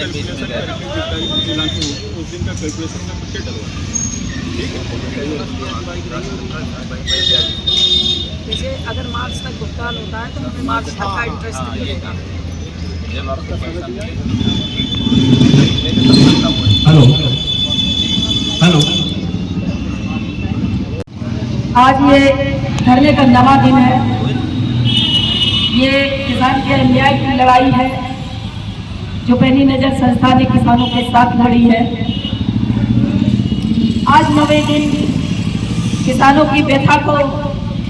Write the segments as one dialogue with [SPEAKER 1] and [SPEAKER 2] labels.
[SPEAKER 1] Calculation उस दिन का कैलकुलेशन में कुछ डलवा
[SPEAKER 2] जैसे अगर मार्च तक भुगतान होता है तो हमें मार्च तक का इंटरेस्ट मिलेगा।
[SPEAKER 3] हेलो हेलो,
[SPEAKER 2] आज ये धरने का नवा दिन है। ये किसान के अन्याय की लड़ाई है जो पैनी नजर संस्था ने किसानों के साथ लड़ी है। आज 9वें दिन किसानों की व्यथा को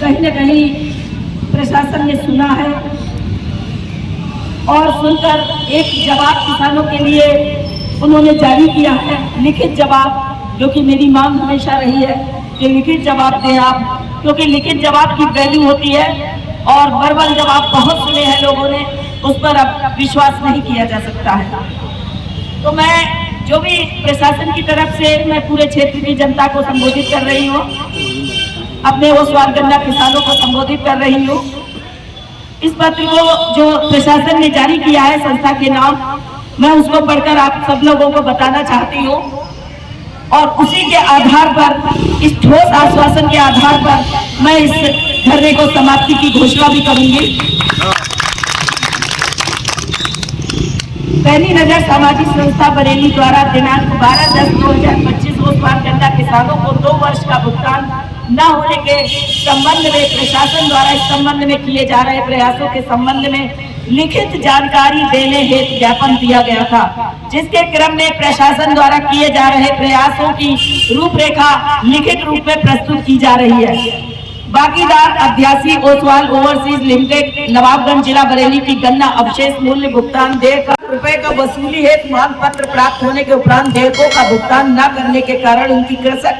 [SPEAKER 2] कहीं न कहीं प्रशासन ने सुना है और सुनकर एक जवाब किसानों के लिए उन्होंने जारी किया है, लिखित जवाब, जो कि मेरी मांग हमेशा रही है कि लिखित जवाब दें आप, क्योंकि लिखित जवाब की वैल्यू होती है और वर्बल जवाब बहुत सुने हैं लोगों ने, उस पर अब विश्वास नहीं किया जा सकता है। तो मैं जो भी प्रशासन की तरफ से मैं पूरे क्षेत्र की जनता को संबोधित कर रही हूँ, अपने ओसवाल गन्ना किसानों को संबोधित कर रही हूँ। इस पत्र को जो प्रशासन ने जारी किया है संस्था के नाम, मैं उसको पढ़कर आप सब लोगों को बताना चाहती हूँ और उसी के आधार पर, इस ठोस आश्वासन के आधार पर मैं इस धरने को समाप्ति की घोषणा भी करूंगी। पैनी नजर सामाजिक संस्था बरेली द्वारा दिनांक 12/10/2025 ओसवाल गन्ना किसानों को 2 वर्ष का भुगतान न होने के संबंध में प्रशासन द्वारा इस संबंध में किए जा रहे प्रयासों के संबंध में लिखित जानकारी देने हेतु ज्ञापन दिया गया था, जिसके क्रम में प्रशासन द्वारा किए जा रहे प्रयासों की रूपरेखा लिखित रूप में प्रस्तुत की जा रही है। बाकीदार अध्यासी ओसवाल ओवरसीज लिमिटेड नवाबगंज जिला बरेली की गन्ना अवशेष मूल्य भुगतान देयक रुपए का वसूली हेतु मांग पत्र प्राप्त होने के उपरांत देयकों का भुगतान न करने के कारण उनकी कृषक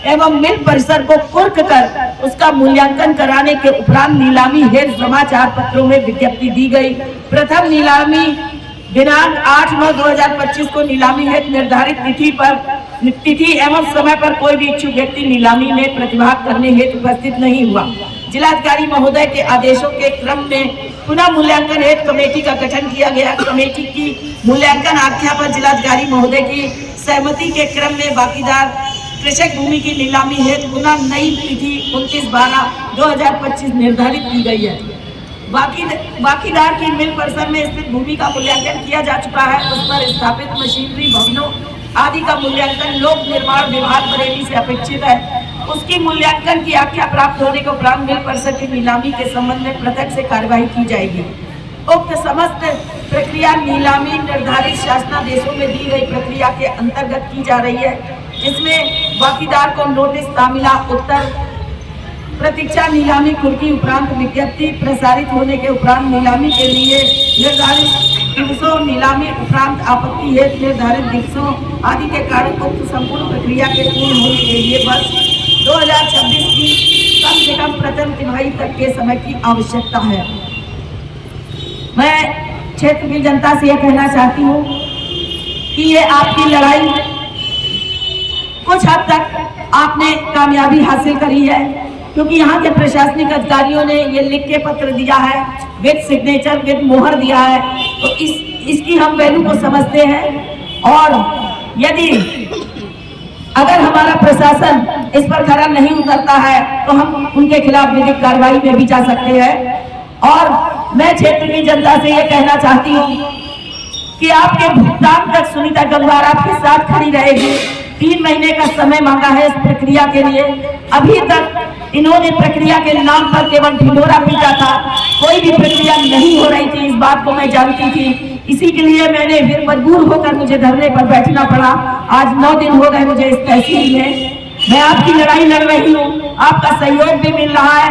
[SPEAKER 2] एवं मिल परिसर को कुर्क कर उसका मूल्यांकन कराने के उपरांत नीलामी हेतु समाचार पत्रों में विज्ञप्ति दी गई। प्रथम नीलामी दिनांक 8/9/2025 को नीलामी हेतु निर्धारित तिथि एवं समय पर कोई भी इच्छुक व्यक्ति नीलामी में प्रतिभाग करने हेतु उपस्थित नहीं हुआ। जिलाधिकारी महोदय के आदेशों के क्रम में पुनः मूल्यांकन हेतु कमेटी का गठन किया गया। कमेटी की मूल्यांकन आख्या पर जिलाधिकारी महोदय की सहमति के क्रम में बाकीदार कृषक भूमि की नीलामी हेतु पुनः नई तिथि 29/12/2025 निर्धारित की गई है। बाकीदार की मिल परिसर में स्थित भूमि का मूल्यांकन किया जा चुका है। उस पर स्थापित मशीनरी भवनों आदि का मूल्यांकन लोक निर्माण विभाग बरेली से अपेक्षित है। उसकी मूल्यांकन की आख्या प्राप्त होने के उपरांत मिल परिसर की नीलामी के संबंध में पृथक से कार्यवाही की जाएगी। उक्त समस्त प्रक्रिया नीलामी निर्धारित शासनादेशों में दी गई प्रक्रिया के अंतर्गत की जा रही है, जिसमें बाकीदार को नोटिस तामिला उत्तर प्रतीक्षा नीलामी कुर्की उपरांत विज्ञप्ति प्रसारित होने के उपरांत नीलामी के लिए निर्धारित दिवसों नीलामी उपरांत आपत्ति हेतु निर्धारित दिवसों आदि के कारण उक्त संपूर्ण प्रक्रिया के पूर्ण होने के लिए वर्ष 2026 की कम से कम प्रथम तिमाही तक के समय की आवश्यकता है। मैं क्षेत्र की जनता से यह कहना चाहती हूँ कि ये आपकी लड़ाई कुछ हद तक आपने कामयाबी हासिल करी है, क्योंकि यहाँ के प्रशासनिक अधिकारियों ने ये लिख के पत्र दिया है, विद सिग्नेचर, विद मोहर दिया है, तो इसकी हम वैल्यू को समझते हैं। और यदि अगर हमारा प्रशासन इस पर खरा नहीं उतरता है तो हम उनके खिलाफ विधिक कार्रवाई में भी जा सकते हैं। और मैं क्षेत्र की जनता से ये कहना चाहती हूँ कि आपके भुगतान तक सुनीता गंगवार आपके साथ खड़ी रहेगी। 3 महीने का समय मांगा है इस प्रक्रिया के लिए। अभी तक इन्होंने प्रक्रिया के नाम पर केवल ढिंढोरा पीटा था, कोई भी प्रक्रिया नहीं हो रही थी, इस बात को मैं जानती थी। इसी के लिए मैंने फिर मजबूर होकर मुझे धरने पर बैठना पड़ा। आज 9 दिन हो गए मुझे इस तहसील में। मैं आपकी लड़ाई लड़ रही हूँ, आपका सहयोग भी मिल रहा है।